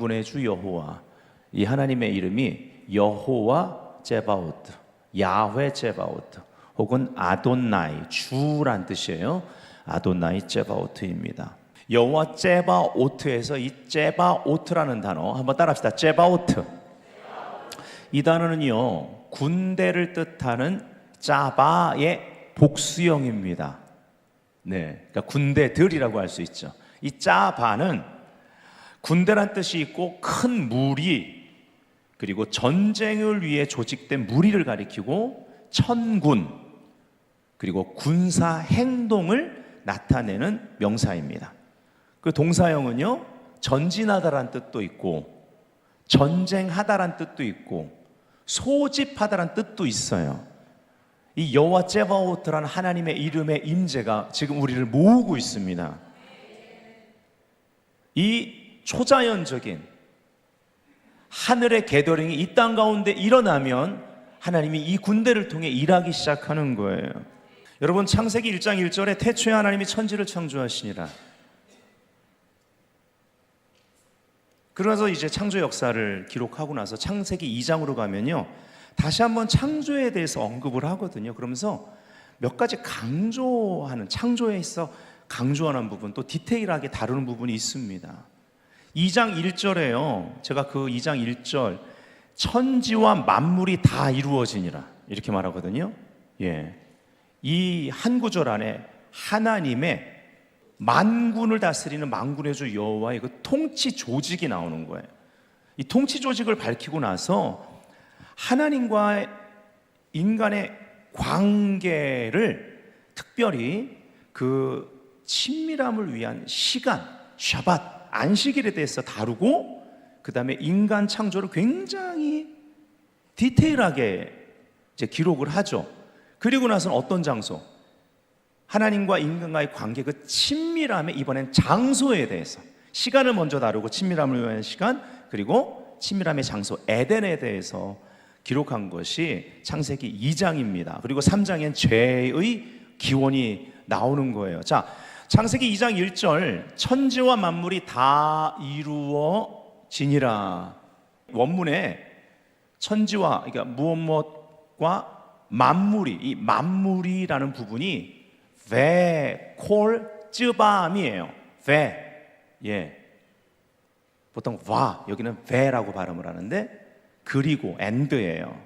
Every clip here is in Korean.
만군의 주 여호와, 이 하나님의 이름이 여호와 제바오트, 야훼 제바오트, 혹은 아돈나이, 주란 뜻이에요. 아돈나이 제바오트입니다. 여호와 제바오트에서 이 제바오트라는 단어 한번 따라합시다. 제바오트. 이 단어는요, 군대를 뜻하는 짜바의 복수형입니다. 네, 그러니까 군대들이라고 할 수 있죠. 이 짜바는 군대란 뜻이 있고 큰 무리, 그리고 전쟁을 위해 조직된 무리를 가리키고 천군, 그리고 군사 행동을 나타내는 명사입니다. 그 동사형은요, 전진하다란 뜻도 있고 전쟁하다란 뜻도 있고 소집하다란 뜻도 있어요. 이 여호와 제바오트라는 하나님의 이름의 임재가 지금 우리를 모으고 있습니다. 이 초자연적인 하늘의 게더링이 이 땅 가운데 일어나면 하나님이 이 군대를 통해 일하기 시작하는 거예요. 여러분, 창세기 1장 1절에 태초에 하나님이 천지를 창조하시니라. 그러면서 이제 창조 역사를 기록하고 나서 창세기 2장으로 가면요, 다시 한번 창조에 대해서 언급을 하거든요. 그러면서 몇 가지 강조하는, 창조에 있어 강조하는 부분, 또 디테일하게 다루는 부분이 있습니다. 2장 1절에요, 제가 그 2장 1절, 천지와 만물이 다 이루어지니라 이렇게 말하거든요. 예, 이 한 구절 안에 하나님의 만군을 다스리는 만군의 주 여호와의 그 통치 조직이 나오는 거예요. 이 통치 조직을 밝히고 나서 하나님과 인간의 관계를, 특별히 그 친밀함을 위한 시간, 샤밧, 안식일에 대해서 다루고, 그 다음에 인간 창조를 굉장히 디테일하게 이제 기록을 하죠. 그리고 나서는 어떤 장소, 하나님과 인간과의 관계, 그 친밀함의 이번엔 장소에 대해서, 시간을 먼저 다루고 친밀함을 위한 시간, 그리고 친밀함의 장소 에덴에 대해서 기록한 것이 창세기 2장입니다. 그리고 3장엔 죄의 기원이 나오는 거예요. 자, 창세기 2장 1절, 천지와 만물이 다 이루어지니라. 원문에 천지와, 그러니까 무엇과 만물이, 이 만물이라는 부분이 베, 콜, 쯔밤이에요. 베, 예. 보통 와, 여기는 베라고 발음을 하는데, 그리고 and예요.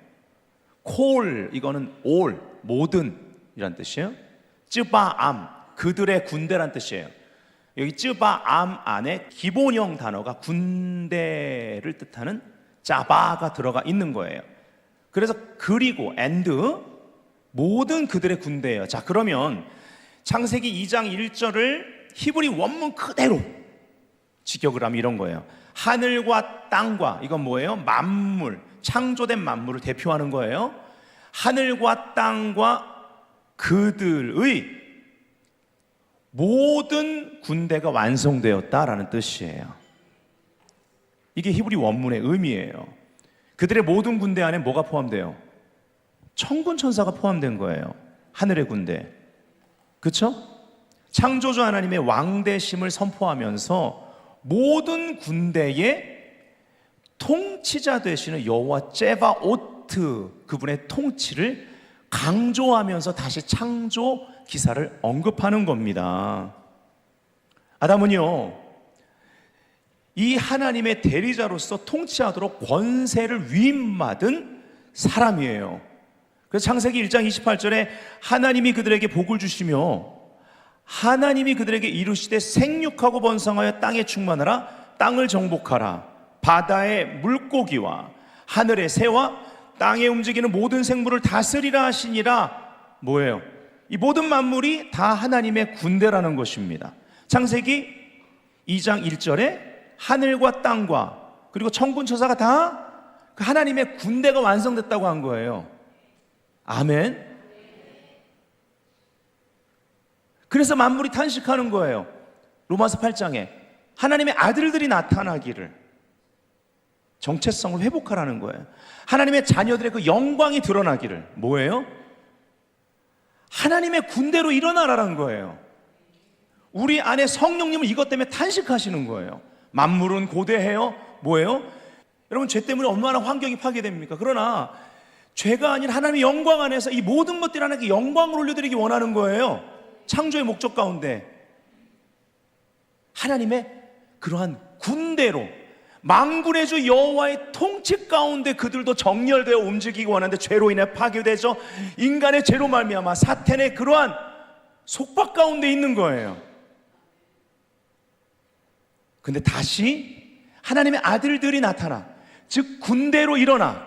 콜, 이거는 all, 모든 이란 뜻이에요. 쯔바암, 그들의 군대란 뜻이에요. 여기 쯔바암 안에 기본형 단어가 군대를 뜻하는 짜바가 들어가 있는 거예요. 그래서 그리고 and, 모든 그들의 군대예요. 자, 그러면 창세기 2장 1절을 히브리 원문 그대로 직역을 하면 이런 거예요. 하늘과 땅과, 이건 뭐예요? 만물, 창조된 만물을 대표하는 거예요. 하늘과 땅과 그들의 모든 군대가 완성되었다라는 뜻이에요. 이게 히브리 원문의 의미예요. 그들의 모든 군대 안에 뭐가 포함돼요? 천군 천사가 포함된 거예요. 하늘의 군대. 그렇죠? 창조주 하나님의 왕대심을 선포하면서 모든 군대의 통치자 되시는 여호와 제바오트, 그분의 통치를 강조하면서 다시 창조 기사를 언급하는 겁니다. 아담은요, 이 하나님의 대리자로서 통치하도록 권세를 위임받은 사람이에요. 그래서 창세기 1장 28절에 하나님이 그들에게 복을 주시며 하나님이 그들에게 이루시되 생육하고 번성하여 땅에 충만하라, 땅을 정복하라, 바다의 물고기와 하늘의 새와 땅에 움직이는 모든 생물을 다스리라 하시니라. 뭐예요? 이 모든 만물이 다 하나님의 군대라는 것입니다. 창세기 2장 1절에 하늘과 땅과 그리고 천군 천사가 다 그 하나님의 군대가 완성됐다고 한 거예요. 아멘. 그래서 만물이 탄식하는 거예요. 로마서 8장에 하나님의 아들들이 나타나기를, 정체성을 회복하라는 거예요. 하나님의 자녀들의 그 영광이 드러나기를, 뭐예요? 하나님의 군대로 일어나라는 거예요. 우리 안에 성령님은 이것 때문에 탄식하시는 거예요. 만물은 고대해요. 뭐예요? 여러분, 죄 때문에 얼마나 환경이 파괴됩니까? 그러나 죄가 아닌 하나님의 영광 안에서 이 모든 것들이 하나님께 영광을 올려드리기 원하는 거예요. 창조의 목적 가운데 하나님의 그러한 군대로, 만군의 주 여호와의 통치 가운데 그들도 정렬되어 움직이기 원하는데 죄로 인해 파괴되죠. 인간의 죄로 말미암아 사탄의 그러한 속박 가운데 있는 거예요. 근데 다시 하나님의 아들들이 나타나, 즉 군대로 일어나,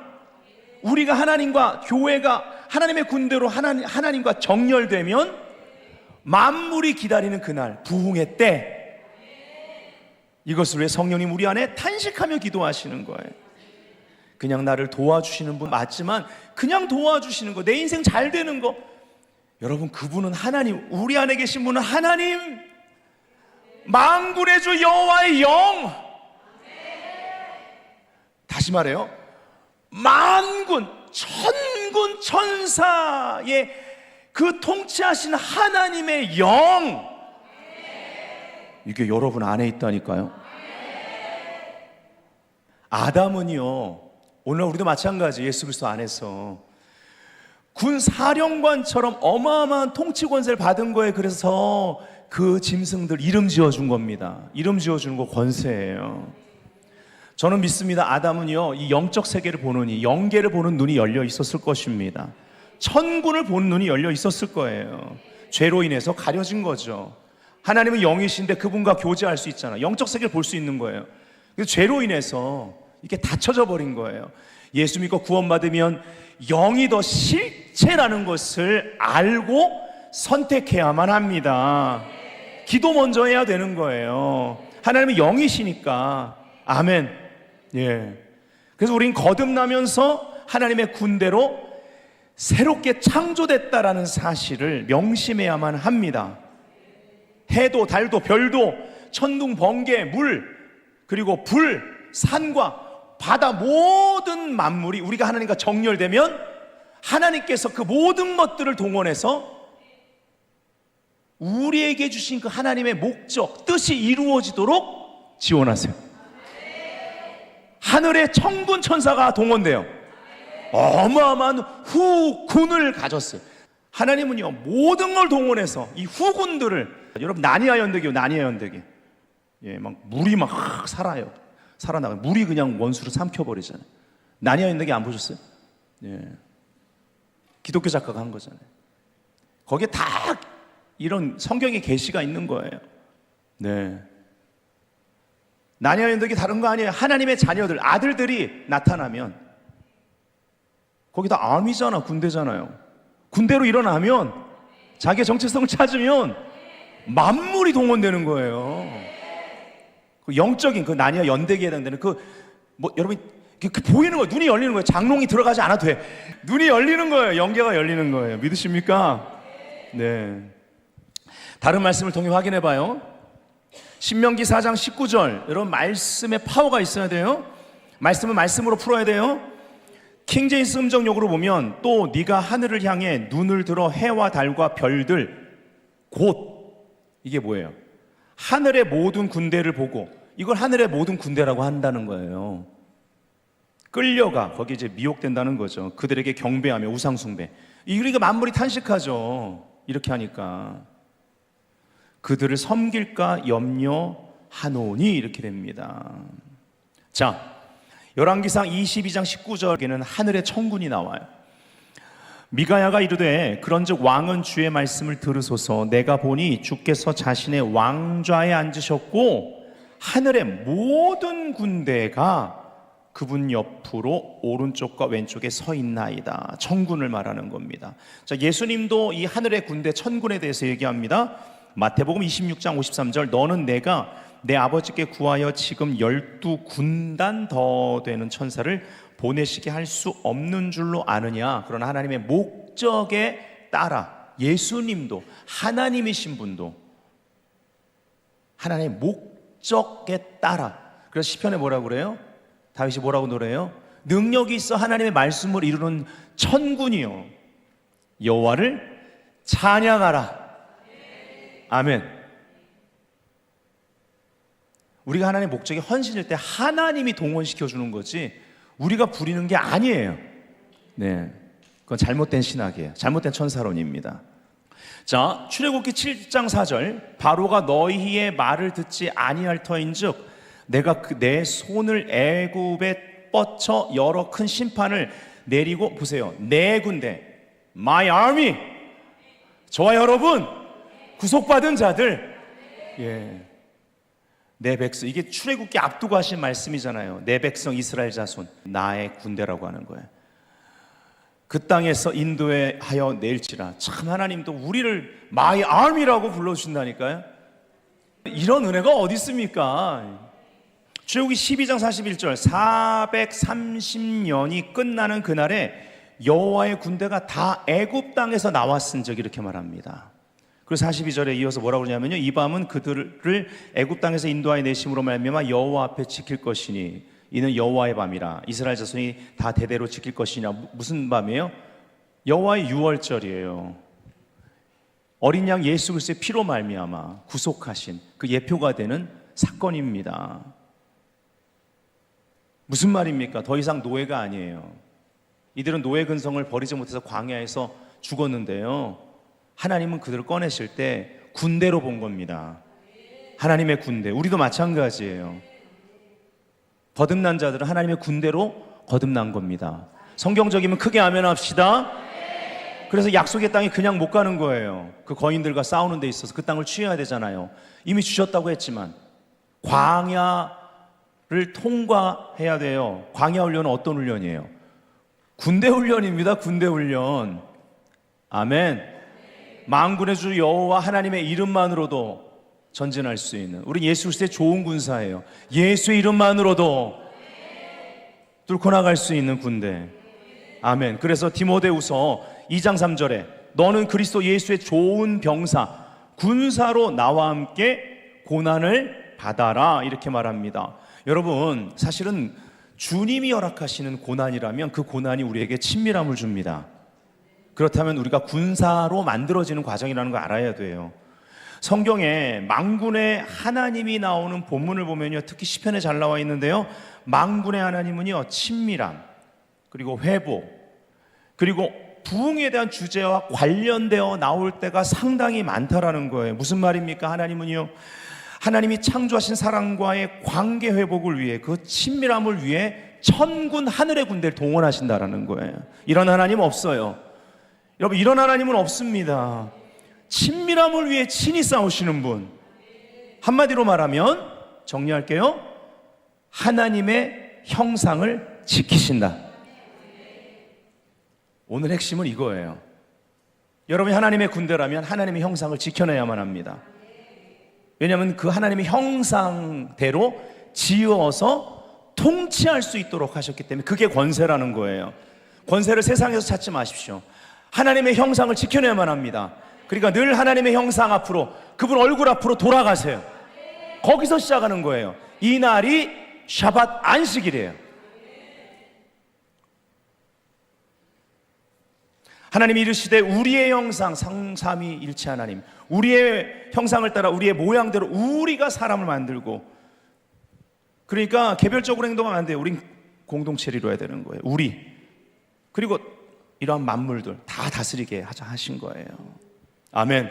우리가 하나님과 교회가 하나님의 군대로 하나님과 정렬되면 만물이 기다리는 그날 부흥의 때, 이것을 위해 성령님 우리 안에 탄식하며 기도하시는 거예요. 그냥 나를 도와주시는 분 맞지만 그냥 도와주시는 거, 내 인생 잘 되는 거, 여러분 그분은 하나님, 우리 안에 계신 분은 하나님, 만군의 주 여호와의 영. 다시 말해요, 만군, 천군 천사의 그 통치하신 하나님의 영, 이게 여러분 안에 있다니까요. 아담은요, 오늘 우리도 마찬가지, 예수 그리스도 안에서 군 사령관처럼 어마어마한 통치 권세를 받은 거예요. 그래서 그 짐승들 이름 지어준 겁니다. 이름 지어주는 거 권세예요. 저는 믿습니다. 아담은요, 이 영적 세계를 보느니, 영계를 보는 눈이 열려 있었을 것입니다. 천군을 보는 눈이 열려 있었을 거예요. 죄로 인해서 가려진 거죠. 하나님은 영이신데 그분과 교제할 수 있잖아. 영적 세계를 볼 수 있는 거예요. 그래서 죄로 인해서 이게 닫혀져 버린 거예요. 예수 믿고 구원받으면 영이 더 실체라는 것을 알고 선택해야만 합니다. 기도 먼저 해야 되는 거예요. 하나님은 영이시니까. 아멘. 예. 그래서 우린 거듭나면서 하나님의 군대로 새롭게 창조됐다라는 사실을 명심해야만 합니다. 해도 달도 별도 천둥 번개 물 그리고 불 산과 바다 모든 만물이 우리가 하나님과 정렬되면 하나님께서 그 모든 것들을 동원해서 우리에게 주신 그 하나님의 목적, 뜻이 이루어지도록 지원하세요. 하늘의 천군 천사가 동원돼요. 어마어마한 후군을 가졌어요. 하나님은요, 모든 걸 동원해서 이 후군들을, 여러분 나니아 연대기요, 나니아 연대기. 예, 막 물이 막 살아나가요. 물이 그냥 원수를 삼켜버리잖아요. 나니아 연대기 안 보셨어요? 예, 기독교 작가가 한 거잖아요. 거기에 다 이런 성경의 계시가 있는 거예요. 네. 나니아 연대기 다른 거 아니에요. 하나님의 자녀들, 아들들이 나타나면 거기다 아미잖아, 군대잖아요. 군대로 일어나면 자기의 정체성을 찾으면 만물이 동원되는 거예요. 그 영적인 그 나니아 연대기에 해당되는 여러분 보이는 거예요. 눈이 열리는 거예요. 장롱이 들어가지 않아도 돼. 눈이 열리는 거예요. 영계가 열리는 거예요. 믿으십니까? 네. 다른 말씀을 통해 확인해 봐요. 신명기 4장 19절. 여러분 말씀에 파워가 있어야 돼요. 말씀은 말씀으로 풀어야 돼요. 킹제임스 음정역으로 보면 또 네가 하늘을 향해 눈을 들어 해와 달과 별들 곧, 이게 뭐예요? 하늘의 모든 군대를 보고, 이걸 하늘의 모든 군대라고 한다는 거예요. 끌려가, 거기 이제 미혹된다는 거죠. 그들에게 경배하며 우상숭배. 우리가 만물이 탄식하죠. 이렇게 하니까 그들을 섬길까 염려하노니, 이렇게 됩니다. 자, 열왕기상 22장 19절에는 하늘의 천군이 나와요. 미가야가 이르되 그런즉 왕은 주의 말씀을 들으소서. 내가 보니 주께서 자신의 왕좌에 앉으셨고 하늘의 모든 군대가 그분 옆으로 오른쪽과 왼쪽에 서 있나이다. 천군을 말하는 겁니다. 자, 예수님도 이 하늘의 군대 천군에 대해서 얘기합니다. 마태복음 26장 53절, 너는 내가 내 아버지께 구하여 지금 12군단 더 되는 천사를 보내시게 할 수 없는 줄로 아느냐. 그러나 하나님의 목적에 따라 예수님도, 하나님이신 분도 하나님의 목적에 따라, 그래서 시편에 뭐라고 그래요? 다윗이 뭐라고 노래해요? 능력이 있어 하나님의 말씀을 이루는 천군이요 여호와를 찬양하라. 아멘. 우리가 하나님의 목적이 헌신일 때 하나님이 동원시켜 주는 거지 우리가 부리는 게 아니에요. 네, 그건 잘못된 신학이에요. 잘못된 천사론입니다. 자, 출애굽기 7장 4절, 바로가 너희의 말을 듣지 아니할 터인즉 내가 내 손을 애굽에 뻗쳐 여러 큰 심판을 내리고, 보세요, 내 군대, my army, 저와 여러분 구속받은 자들, 예, 내 백성, 이게 출애굽기 앞두고 하신 말씀이잖아요. 내 백성 이스라엘 자손, 나의 군대라고 하는 거예요. 그 땅에서 인도하여 낼지라. 참, 하나님도 우리를 my army라고 불러주신다니까요. 이런 은혜가 어디 있습니까? 출애굽기 12장 41절, 430년이 끝나는 그날에 여호와의 군대가 다 애굽 땅에서 나왔은즉, 이렇게 말합니다. 그리고 42절에 이어서 뭐라고 그러냐면요, 이 밤은 그들을 애굽 땅에서 인도하여 내심으로 말미암아 여호와 앞에 지킬 것이니 이는 여호와의 밤이라. 이스라엘 자손이 다 대대로 지킬 것이냐. 무슨 밤이에요? 여호와의 유월절이에요. 어린 양 예수 그리스도의 피로 말미암아 구속하신 그 예표가 되는 사건입니다. 무슨 말입니까? 더 이상 노예가 아니에요. 이들은 노예 근성을 버리지 못해서 광야에서 죽었는데요, 하나님은 그들을 꺼내실 때 군대로 본 겁니다. 하나님의 군대. 우리도 마찬가지예요. 거듭난 자들은 하나님의 군대로 거듭난 겁니다. 성경적이면 크게 아멘합시다. 그래서 약속의 땅에 그냥 못 가는 거예요. 그 거인들과 싸우는 데 있어서 그 땅을 취해야 되잖아요. 이미 주셨다고 했지만 광야를 통과해야 돼요. 광야 훈련은 어떤 훈련이에요? 군대 훈련입니다. 군대 훈련. 아멘. 만군의 주 여호와 하나님의 이름만으로도 전진할 수 있는, 우리 예수 그리스도의 좋은 군사예요. 예수의 이름만으로도 뚫고 나갈 수 있는 군대. 아멘. 그래서 디모데후서 2장 3절에 너는 그리스도 예수의 좋은 병사, 군사로 나와 함께 고난을 받아라, 이렇게 말합니다. 여러분, 사실은 주님이 허락하시는 고난이라면 그 고난이 우리에게 친밀함을 줍니다. 그렇다면 우리가 군사로 만들어지는 과정이라는 걸 알아야 돼요. 성경에 만군의 하나님이 나오는 본문을 보면요, 특히 시편에 잘 나와 있는데요, 만군의 하나님은요, 친밀함, 그리고 회복, 그리고 부흥에 대한 주제와 관련되어 나올 때가 상당히 많다라는 거예요. 무슨 말입니까? 하나님은요, 하나님이 창조하신 사람과의 관계 회복을 위해, 그 친밀함을 위해 천군 하늘의 군대를 동원하신다라는 거예요. 이런 하나님 없어요. 여러분, 이런 하나님은 없습니다. 친밀함을 위해 친히 싸우시는 분. 한마디로 말하면, 정리할게요, 하나님의 형상을 지키신다. 오늘 핵심은 이거예요. 여러분이 하나님의 군대라면 하나님의 형상을 지켜내야만 합니다. 왜냐하면 그 하나님의 형상대로 지어서 통치할 수 있도록 하셨기 때문에, 그게 권세라는 거예요. 권세를 세상에서 찾지 마십시오. 하나님의 형상을 지켜내야만 합니다. 그러니까 늘 하나님의 형상 앞으로, 그분 얼굴 앞으로 돌아가세요. 거기서 시작하는 거예요. 이 날이 샤밧 안식일이에요. 하나님이 이르시되 우리의 형상, 삼위일체 하나님, 우리의 형상을 따라 우리의 모양대로 우리가 사람을 만들고, 그러니까 개별적으로 행동하면 안 돼요. 우린 공동체를 이루어야 되는 거예요. 우리, 그리고 이러한 만물들 다 다스리게 하자 하신 거예요. 아멘.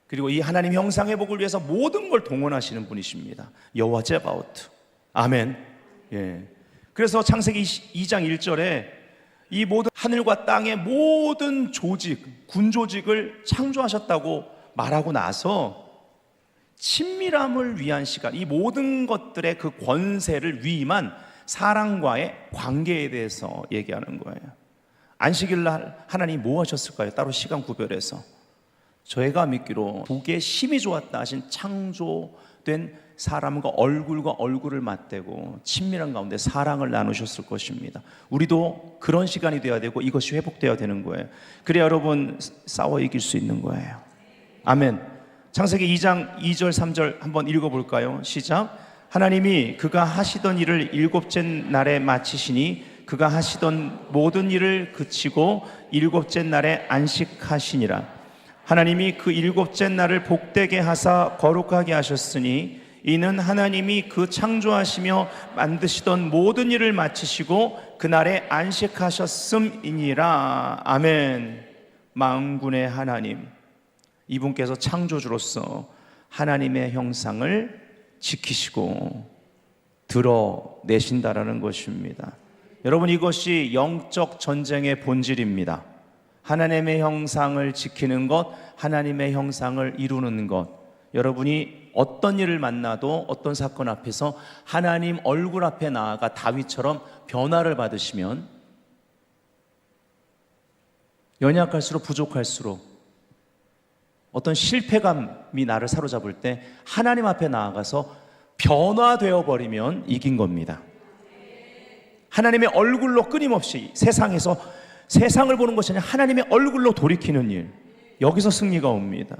그리고 이 하나님 형상 회복을 위해서 모든 걸 동원하시는 분이십니다. 여호와 제바오트. 아멘. 예. 그래서 창세기 2장 1절에 이 모든 하늘과 땅의 모든 조직, 군 조직을 창조하셨다고 말하고 나서 친밀함을 위한 시간, 이 모든 것들의 그 권세를 위임한 사람과의 관계에 대해서 얘기하는 거예요. 안식일날 하나님이 뭐 하셨을까요? 따로 시간 구별해서 저희가 믿기로 보기에 심히 좋았다 하신 창조된 사람과 얼굴을 맞대고 친밀한 가운데 사랑을 나누셨을 것입니다. 우리도 그런 시간이 되어야 되고 이것이 회복되어야 되는 거예요. 그래야 여러분 싸워 이길 수 있는 거예요. 아멘. 창세기 2장 2절 3절 한번 읽어볼까요? 시작. 하나님이 그가 하시던 일을 일곱째 날에 마치시니 그가 하시던 모든 일을 그치고 일곱째 날에 안식하시니라. 하나님이 그 일곱째 날을 복되게 하사 거룩하게 하셨으니 이는 하나님이 그 창조하시며 만드시던 모든 일을 마치시고 그날에 안식하셨음이니라. 아멘. 만군의 하나님, 이분께서 창조주로서 하나님의 형상을 지키시고 드러내신다라는 것입니다. 여러분, 이것이 영적 전쟁의 본질입니다. 하나님의 형상을 지키는 것, 하나님의 형상을 이루는 것. 여러분이 어떤 일을 만나도 어떤 사건 앞에서 하나님 얼굴 앞에 나아가 다윗처럼 변화를 받으시면 연약할수록 부족할수록 어떤 실패감이 나를 사로잡을 때 하나님 앞에 나아가서 변화되어 버리면 이긴 겁니다. 하나님의 얼굴로 끊임없이 세상에서 세상을 보는 것이 아니라 하나님의 얼굴로 돌이키는 일, 여기서 승리가 옵니다.